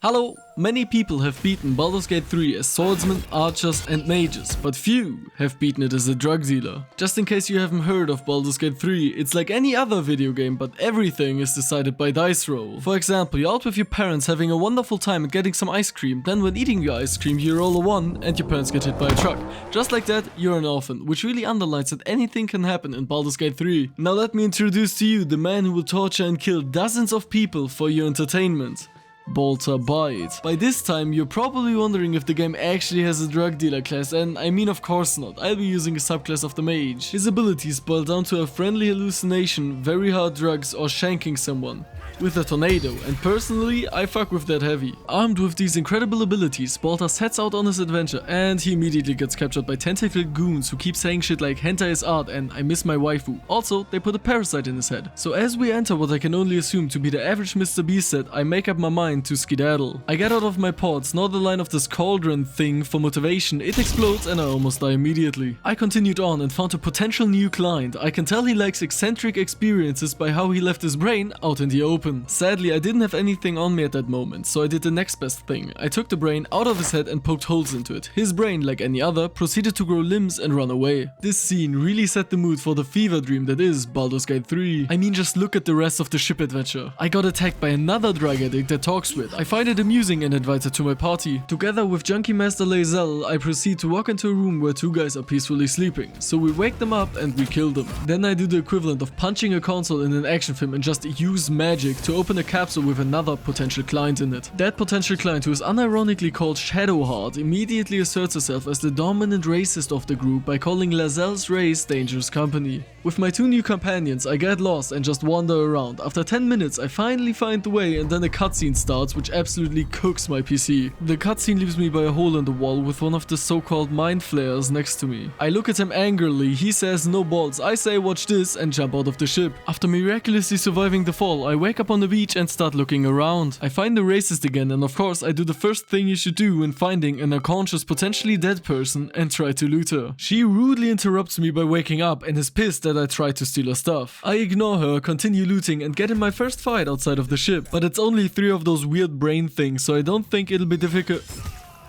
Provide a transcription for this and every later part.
Hello! Many people have beaten Baldur's Gate 3 as swordsmen, archers and mages, but few have beaten it as a drug dealer. Just in case you haven't heard of Baldur's Gate 3, it's like any other video game, but everything is decided by dice roll. For example, you're out with your parents having a wonderful time and getting some ice cream, then when eating your ice cream you roll a 1 and your parents get hit by a truck. Just like that, you're an orphan, which really underlines that anything can happen in Baldur's Gate 3. Now let me introduce to you the man who will torture and kill dozens of people for your entertainment. Baldur Bite. By this time, you're probably wondering if the game actually has a drug dealer class, and I mean of course not, I'll be using a subclass of the mage. His abilities boil down to a friendly hallucination, very hard drugs, or shanking someone with a tornado, and personally, I fuck with that heavy. Armed with these incredible abilities, Baldur sets out on his adventure, and he immediately gets captured by tentacled goons who keep saying shit like hentai is art and I miss my waifu. Also, they put a parasite in his head. So as we enter what I can only assume to be the average Mr. Beast set, I make up my mind to skedaddle. I get out of my pod, snort the line of this cauldron thing for motivation, it explodes and I almost die immediately. I continued on and found a potential new client. I can tell he likes eccentric experiences by how he left his brain out in the open. Sadly, I didn't have anything on me at that moment, so I did the next best thing. I took the brain out of his head and poked holes into it. His brain, like any other, proceeded to grow limbs and run away. This scene really set the mood for the fever dream that is Baldur's Gate 3. I mean, just look at the rest of the ship adventure. I got attacked by another drug addict that talks with. I find it amusing and invite her to my party. Together with Junkie Master Lae'zel, I proceed to walk into a room where two guys are peacefully sleeping. So we wake them up and we kill them. Then I do the equivalent of punching a console in an action film and just use magic to open a capsule with another potential client in it. That potential client, who is unironically called Shadowheart, immediately asserts herself as the dominant racist of the group by calling Lae'zel's race dangerous company. With my two new companions, I get lost and just wander around. After 10 minutes, I finally find the way and then a cutscene starts which absolutely cooks my PC. The cutscene leaves me by a hole in the wall with one of the so-called mind flayers next to me. I look at him angrily, he says no balls, I say watch this and jump out of the ship. After miraculously surviving the fall, I wake up on the beach and start looking around. I find the racist again and of course I do the first thing you should do when finding an unconscious potentially dead person and try to loot her. She rudely interrupts me by waking up and is pissed that I try to steal her stuff. I ignore her, continue looting and get in my first fight outside of the ship, but it's only 3 of those weird brain things, so I don't think it'll be difficult.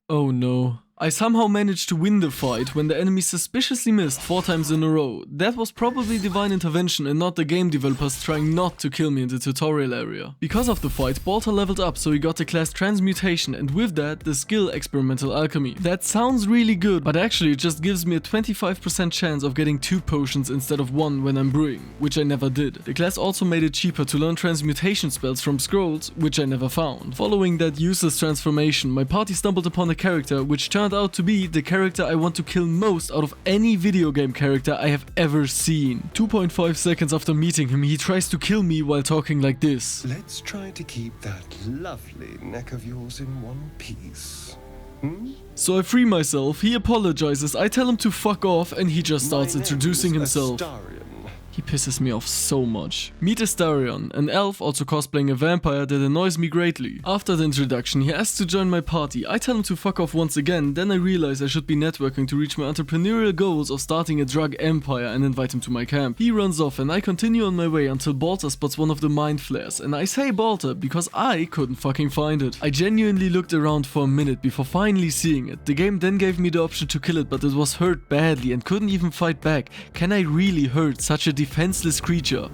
Oh no. I somehow managed to win the fight when the enemy suspiciously missed 4 times in a row. That was probably divine intervention and not the game developers trying not to kill me in the tutorial area. Because of the fight, Baldur leveled up, so he got the class Transmutation and with that the skill Experimental Alchemy. That sounds really good, but actually it just gives me a 25% chance of getting 2 potions instead of 1 when I'm brewing, which I never did. The class also made it cheaper to learn transmutation spells from scrolls, which I never found. Following that useless transformation, my party stumbled upon a character which turned out to be the character I want to kill most out of any video game character I have ever seen. 2.5 seconds after meeting him, he tries to kill me while talking like this. Let's try to keep that lovely neck of yours in one piece. So I free myself, he apologizes, I tell him to fuck off and he just starts introducing himself. He pisses me off so much. Meet Astarion, an elf also cosplaying a vampire that annoys me greatly. After the introduction, he asks to join my party. I tell him to fuck off once again, then I realize I should be networking to reach my entrepreneurial goals of starting a drug empire and invite him to my camp. He runs off and I continue on my way until Baldur spots one of the mind flares. And I say Baldur because I couldn't fucking find it. I genuinely looked around for a minute before finally seeing it. The game then gave me the option to kill it, but it was hurt badly and couldn't even fight back. Can I really hurt such a defenseless creature?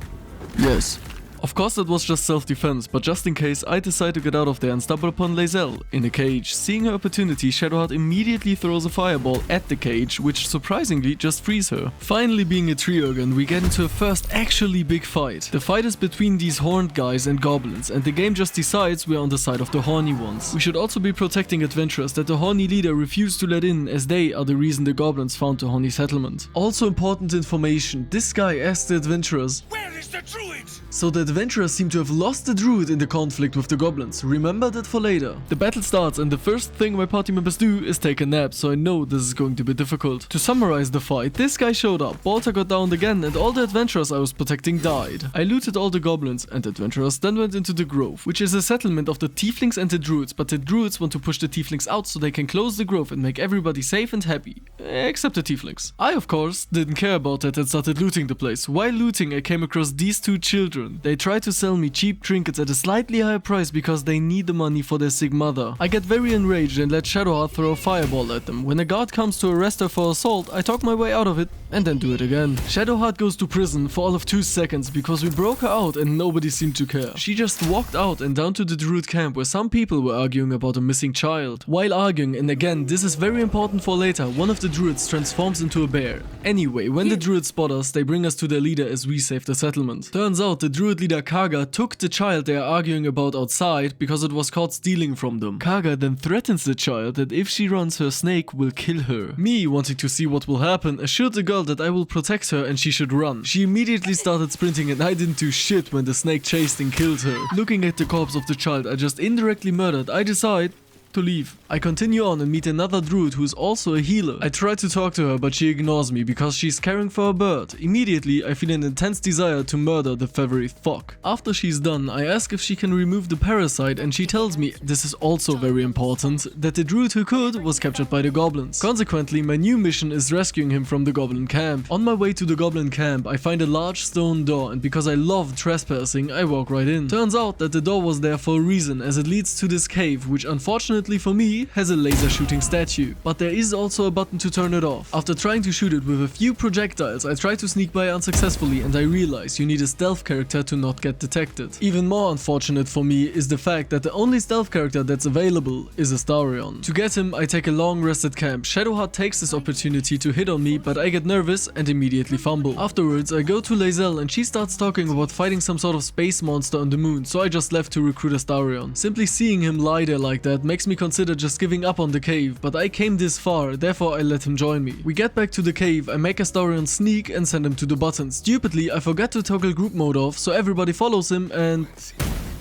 Yes. Of course that was just self-defense, but just in case, I decide to get out of there and stumble upon Lae'zel in a cage. Seeing her opportunity, Shadowheart immediately throws a fireball at the cage, which surprisingly just frees her. Finally being a trio again, we get into a first actually big fight. The fight is between these horned guys and goblins, and the game just decides we're on the side of the horny ones. We should also be protecting adventurers that the horny leader refused to let in, as they are the reason the goblins found the horny settlement. Also important information, this guy asked the adventurers, "Where is the druid?" So the adventurers seem to have lost the druid in the conflict with the goblins. Remember that for later. The battle starts and the first thing my party members do is take a nap, so I know this is going to be difficult. To summarize the fight, this guy showed up, Baldur got downed again and all the adventurers I was protecting died. I looted all the goblins and adventurers, then went into the grove, which is a settlement of the tieflings and the druids, but the druids want to push the tieflings out so they can close the grove and make everybody safe and happy. Except the tieflings. I of course didn't care about that and started looting the place. While looting I came across these 2 children children. They try to sell me cheap trinkets at a slightly higher price because they need the money for their sick mother. I get very enraged and let Shadowheart throw a fireball at them. When a guard comes to arrest her for assault, I talk my way out of it and then do it again. Shadowheart goes to prison for all of 2 seconds because we broke her out and nobody seemed to care. She just walked out and down to the Druid camp where some people were arguing about a missing child. While arguing, and again this is very important for later, one of the Druids transforms into a bear. Anyway, when the Druids spot us, they bring us to their leader as we save the settlement. Turns out the Druid leader Kaga took the child they are arguing about outside because it was caught stealing from them. Kaga then threatens the child that if she runs, her snake will kill her. Me, wanting to see what will happen, assured the girl that I will protect her and she should run. She immediately started sprinting and I didn't do shit when the snake chased and killed her. Looking at the corpse of the child I just indirectly murdered, I decide to leave. I continue on and meet another druid who is also a healer. I try to talk to her but she ignores me because she's caring for a bird. Immediately I feel an intense desire to murder the feathery fuck. After she's done, I ask if she can remove the parasite and she tells me, this is also very important, that the druid who could was captured by the goblins. Consequently, my new mission is rescuing him from the goblin camp. On my way to the goblin camp, I find a large stone door and because I love trespassing, I walk right in. Turns out that the door was there for a reason as it leads to this cave, which unfortunately for me has a laser shooting statue, but there is also a button to turn it off. After trying to shoot it with a few projectiles, I try to sneak by unsuccessfully and I realize you need a stealth character to not get detected. Even more unfortunate for me is the fact that the only stealth character that's available is Astarion. To get him, I take a long rest at camp. Shadowheart takes this opportunity to hit on me, but I get nervous and immediately fumble. Afterwards, I go to Lae'zel and she starts talking about fighting some sort of space monster on the moon, so I just left to recruit Astarion. Simply seeing him lie there like that makes me consider just giving up on the cave, but I came this far, therefore I let him join me. We get back to the cave, I make Astarion sneak and send him to the button. Stupidly, I forget to toggle group mode off, so everybody follows him and...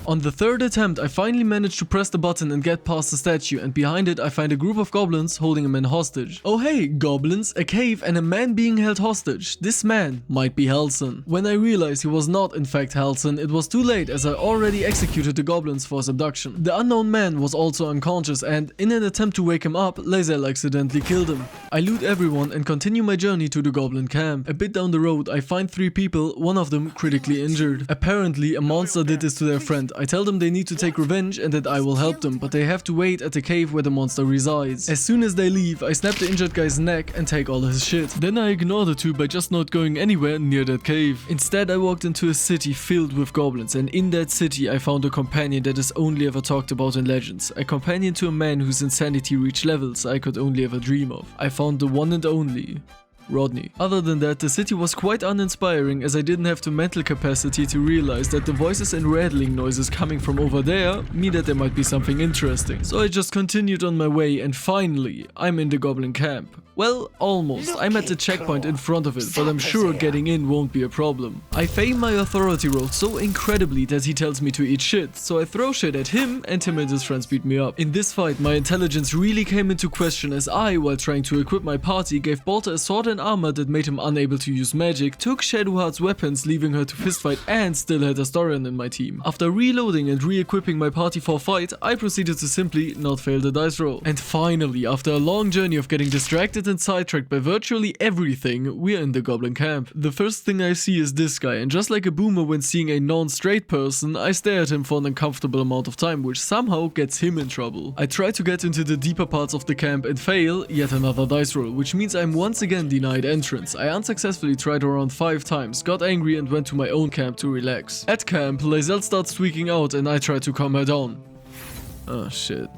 On the third attempt, I finally managed to press the button and get past the statue, and behind it I find a group of goblins holding a man hostage. Oh hey, goblins, a cave and a man being held hostage. This man might be Halsin. When I realized he was not in fact Halsin, it was too late as I already executed the goblins for his abduction. The unknown man was also unconscious and, in an attempt to wake him up, Lae'zel accidentally killed him. I loot everyone and continue my journey to the goblin camp. A bit down the road, I find 3 people, one of them critically injured. Apparently, a monster did this to their friend. I tell them they need to take revenge and that I will help them, but they have to wait at the cave where the monster resides. As soon as they leave, I snap the injured guy's neck and take all his shit. Then I ignore the 2 by just not going anywhere near that cave. Instead, I walked into a city filled with goblins, and in that city I found a companion that is only ever talked about in legends. A companion to a man whose insanity reached levels I could only ever dream of. I found the one and only Rodney. Other than that, the city was quite uninspiring as I didn't have the mental capacity to realize that the voices and rattling noises coming from over there mean that there might be something interesting. So I just continued on my way and finally, I'm in the goblin camp. Well, almost. I'm at the checkpoint in front of it, but I'm sure getting in won't be a problem. I fail my authority roll so incredibly that he tells me to eat shit, so I throw shit at him and him and his friends beat me up. In this fight, my intelligence really came into question as I, while trying to equip my party, gave Baldur a sword and armor that made him unable to use magic, took Shadowheart's weapons, leaving her to fistfight, and still had Astarion in my team. After reloading and re-equipping my party for fight, I proceeded to simply not fail the dice roll. And finally, after a long journey of getting distracted and sidetracked by virtually everything, we're in the goblin camp. The first thing I see is this guy, and just like a boomer when seeing a non-straight person, I stare at him for an uncomfortable amount of time, which somehow gets him in trouble. I try to get into the deeper parts of the camp and fail yet another dice roll, which means I'm once again denied entrance. I unsuccessfully tried around 5 times, got angry and went to my own camp to relax. At camp, Lae'zel starts tweaking out and I try to calm her down. Oh shit.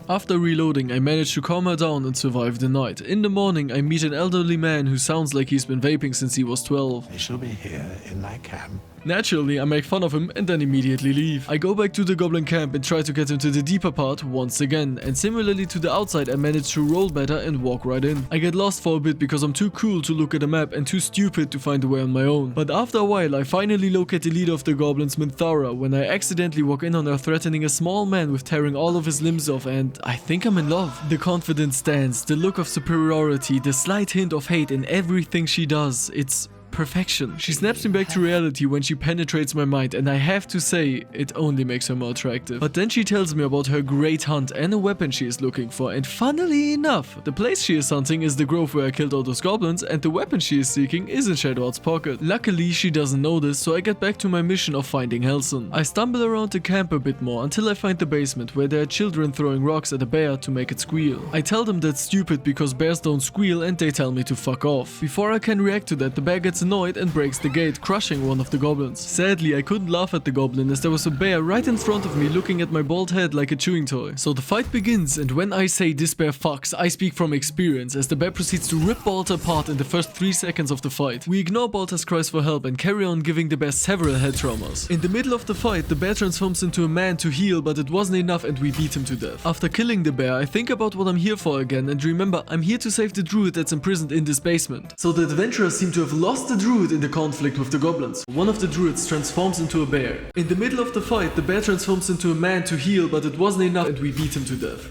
After reloading, I managed to calm her down and survive the night. In the morning, I meet an elderly man who sounds like he's been vaping since he was 12. I shall be here in my camp. Naturally, I make fun of him and then immediately leave. I go back to the goblin camp and try to get into the deeper part once again, and similarly to the outside, I manage to roll better and walk right in. I get lost for a bit because I'm too cool to look at a map and too stupid to find a way on my own. But after a while, I finally locate the leader of the goblins, Minthara, when I accidentally walk in on her threatening a small man with tearing all of his limbs off, and I think I'm in love. The confident stance, the look of superiority, the slight hint of hate in everything she does, it's perfection. She snaps me back to reality when she penetrates my mind, and I have to say, it only makes her more attractive. But then she tells me about her great hunt and a weapon she is looking for, and funnily enough, the place she is hunting is the grove where I killed all those goblins, and the weapon she is seeking is in Shadowheart's pocket. Luckily, she doesn't know this, so I get back to my mission of finding Halsin. I stumble around the camp a bit more until I find the basement where there are children throwing rocks at a bear to make it squeal. I tell them that's stupid because bears don't squeal, and they tell me to fuck off. Before I can react to that, the bear gets annoyed and breaks the gate, crushing one of the goblins. Sadly, I couldn't laugh at the goblin as there was a bear right in front of me looking at my bald head like a chewing toy. So the fight begins, and when I say this bear fucks, I speak from experience as the bear proceeds to rip Baldur apart in the first 3 seconds of the fight. We ignore Baldur's cries for help and carry on giving the bear several head traumas. In the middle of the fight, the bear transforms into a man to heal, but it wasn't enough and we beat him to death. After killing the bear, I think about what I'm here for again and remember I'm here to save the druid that's imprisoned in this basement. So the adventurers seem to have lost the druid in the conflict with the goblins. One of the druids transforms into a bear. In the middle of the fight, the bear transforms into a man to heal, but it wasn't enough and we beat him to death.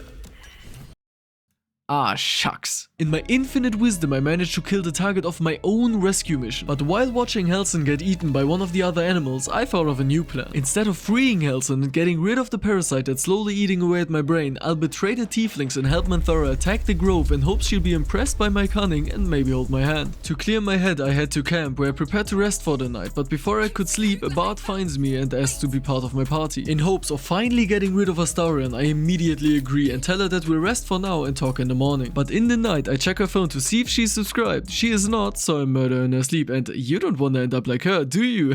Ah, shucks. In my infinite wisdom, I managed to kill the target of my own rescue mission. But while watching Halsin get eaten by one of the other animals, I thought of a new plan. Instead of freeing Halsin and getting rid of the parasite that's slowly eating away at my brain, I'll betray the tieflings and help Minthara attack the grove in hopes she'll be impressed by my cunning and maybe hold my hand. To clear my head, I head to camp where I prepared to rest for the night, but before I could sleep, a bard finds me and asks to be part of my party. In hopes of finally getting rid of Astarion, I immediately agree and tell her that we'll rest for now and talk in the morning. But in the night, I check her phone to see if she's subscribed. She is not, so I murder her in her sleep, and you don't want to end up like her, do you?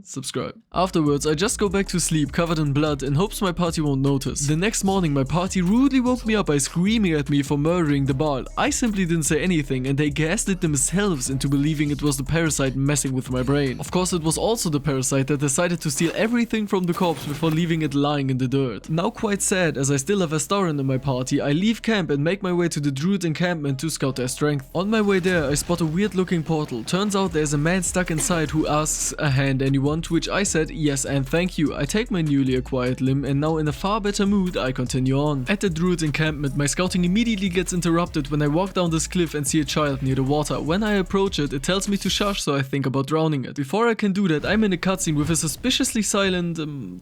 Subscribe. Afterwards, I just go back to sleep covered in blood in hopes my party won't notice. The next morning, my party rudely woke me up by screaming at me for murdering the bard. I simply didn't say anything, and they gaslit themselves into believing it was the parasite messing with my brain. Of course, it was also the parasite that decided to steal everything from the corpse before leaving it lying in the dirt. Now quite sad, as I still have Astarion in my party, I leave camp and make my way to the druid encampment to scout their strength. On my way there, I spot a weird looking portal. Turns out there's a man stuck inside who asks a hand anyone, to which I said yes and thank you. I take my newly acquired limb and now in a far better mood, I continue on. At the druid encampment, my scouting immediately gets interrupted when I walk down this cliff and see a child near the water. When I approach it, it tells me to shush, so I think about drowning it. Before I can do that, I'm in a cutscene with a suspiciously silent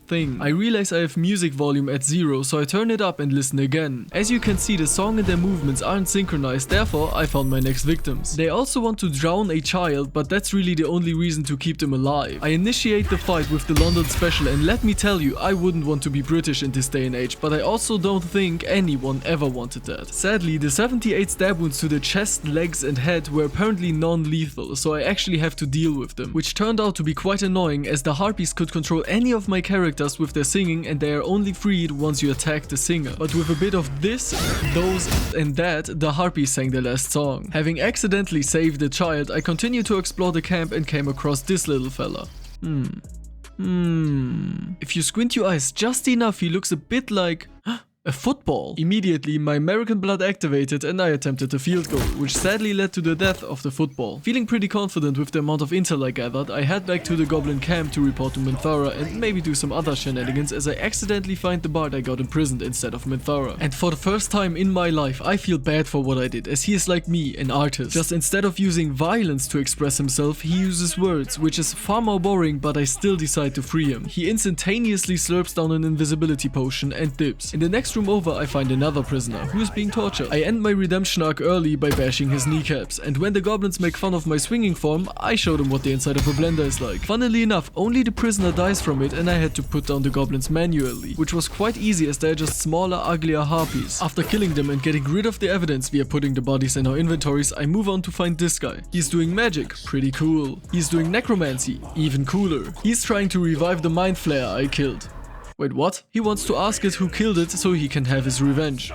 thing. I realize I have music volume at 0, so I turn it up and listen again. As you can see, the song and their movements aren't synchronized, therefore I found my next victims. They also want to drown a child, but that's really the only reason to keep them alive. I initiate the fight with the London special, and let me tell you, I wouldn't want to be British in this day and age, but I also don't think anyone ever wanted that. Sadly, the 78 stab wounds to the chest, legs and head were apparently non-lethal, so I actually have to deal with them, which turned out to be quite annoying as the harpies could control any of my characters with their singing, and they are only freed once you attack the singer. But with a bit of this, those and that, the harpies sang the last song. Having accidentally saved the child, I continued to explore the camp and came across this little fella. If you squint your eyes just enough, he looks a bit like a football. Immediately, my American blood activated and I attempted a field goal, which sadly led to the death of the football. Feeling pretty confident with the amount of intel I gathered, I head back to the goblin camp to report to Minthara and maybe do some other shenanigans as I accidentally find the bard I got imprisoned instead of Minthara. And for the first time in my life, I feel bad for what I did, as he is like me, an artist. Just instead of using violence to express himself, he uses words, which is far more boring, but I still decide to free him. He instantaneously slurps down an invisibility potion and dips. In the next room over, I find another prisoner who is being tortured. I end my redemption arc early by bashing his kneecaps, and when the goblins make fun of my swinging form, I show them what the inside of a blender is like. Funnily enough, only the prisoner dies from it and I had to put down the goblins manually, which was quite easy as they're just smaller, uglier harpies. After killing them and getting rid of the evidence via putting the bodies in our inventories, I move on to find this guy. He's doing magic, pretty cool. He's doing necromancy, even cooler. He's trying to revive the mind flayer I killed. Wait, what? He wants to ask it who killed it so he can have his revenge.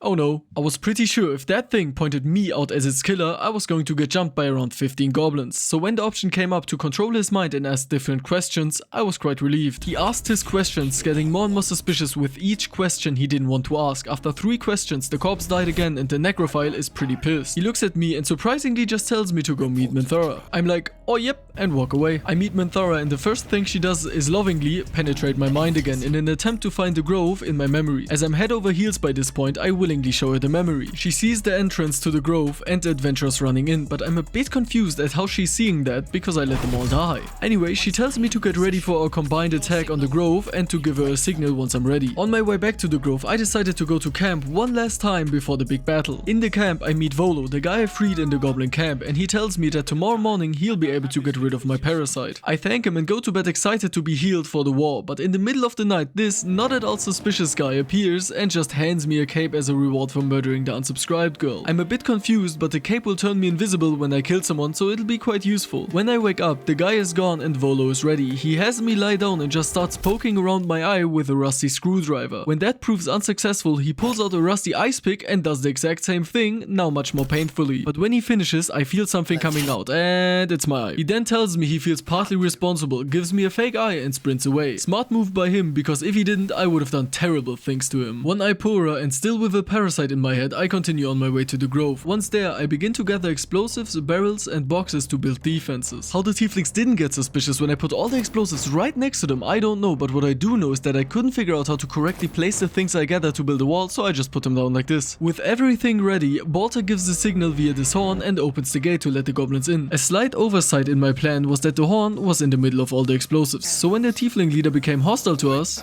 Oh no, I was pretty sure if that thing pointed me out as its killer, I was going to get jumped by around 15 goblins. So when the option came up to control his mind and ask different questions, I was quite relieved. He asked his questions, getting more and more suspicious with each question he didn't want to ask. After 3 questions, the corpse died again and the necrophile is pretty pissed. He looks at me and surprisingly just tells me to go meet Minthara. I'm like, oh yep, and walk away. I meet Minthara and the first thing she does is lovingly penetrate my mind again in an attempt to find the grove in my memory. As I'm head over heels by this point, I will willingly show her the memory. She sees the entrance to the grove and the adventurers running in, but I'm a bit confused at how she's seeing that because I let them all die. Anyway, she tells me to get ready for a combined attack on the grove and to give her a signal once I'm ready. On my way back to the grove, I decided to go to camp one last time before the big battle. In the camp, I meet Volo, the guy I freed in the goblin camp, and he tells me that tomorrow morning he'll be able to get rid of my parasite. I thank him and go to bed excited to be healed for the war, but in the middle of the night, this not at all suspicious guy appears and just hands me a cape as a reward for murdering the unsubscribed girl. I'm a bit confused, but the cape will turn me invisible when I kill someone, so it'll be quite useful. When I wake up, the guy is gone and Volo is ready. He has me lie down and just starts poking around my eye with a rusty screwdriver. When that proves unsuccessful, he pulls out a rusty ice pick and does the exact same thing, now much more painfully. But when he finishes, I feel something coming out, and it's my eye. He then tells me he feels partly responsible, gives me a fake eye and sprints away. Smart move by him, because if he didn't, I would have done terrible things to him. One eye poorer and still with a parasite in my head, I continue on my way to the grove. Once there, I begin to gather explosives, barrels and boxes to build defenses. How the tieflings didn't get suspicious when I put all the explosives right next to them, I don't know, but what I do know is that I couldn't figure out how to correctly place the things I gathered to build a wall, so I just put them down like this. With everything ready, Baldur gives the signal via this horn and opens the gate to let the goblins in. A slight oversight in my plan was that the horn was in the middle of all the explosives, so when the tiefling leader became hostile to us...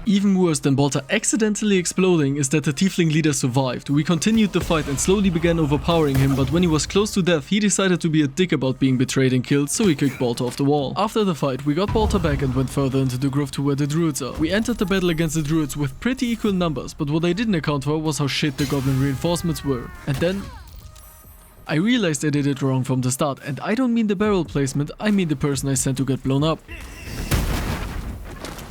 Even worse than Baldur accidentally exploding is that the tiefling leader survived. We continued the fight and slowly began overpowering him, but when he was close to death, he decided to be a dick about being betrayed and killed, so he kicked Baldur off the wall. After the fight, we got Baldur back and went further into the grove to where the druids are. We entered the battle against the druids with pretty equal numbers, but what I didn't account for was how shit the goblin reinforcements were. And then... I realized I did it wrong from the start, and I don't mean the barrel placement, I mean the person I sent to get blown up.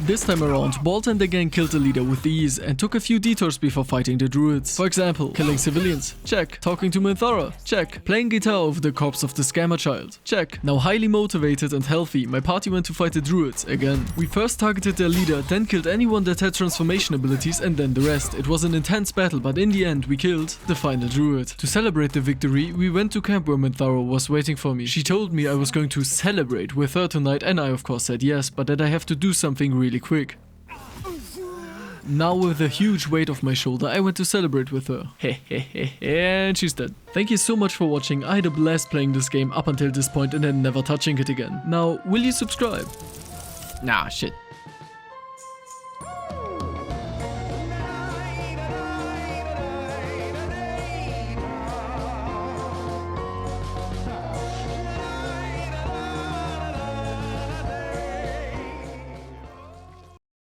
This time around, Baldur and the gang killed the leader with ease and took a few detours before fighting the druids. For example, killing civilians, check. Talking to Minthara, check. Playing guitar over the corpse of the scammer child, check. Now highly motivated and healthy, my party went to fight the druids again. We first targeted their leader, then killed anyone that had transformation abilities, and then the rest. It was an intense battle, but in the end we killed the final druid. To celebrate the victory, we went to camp where Minthara was waiting for me. She told me I was going to celebrate with her tonight, and I of course said yes, but that I have to do something really quick. Now with a huge weight off my shoulder, I went to celebrate with her. And she's dead. Thank you so much for watching. I had a blast playing this game up until this point and then never touching it again. Now, will you subscribe? Nah, shit.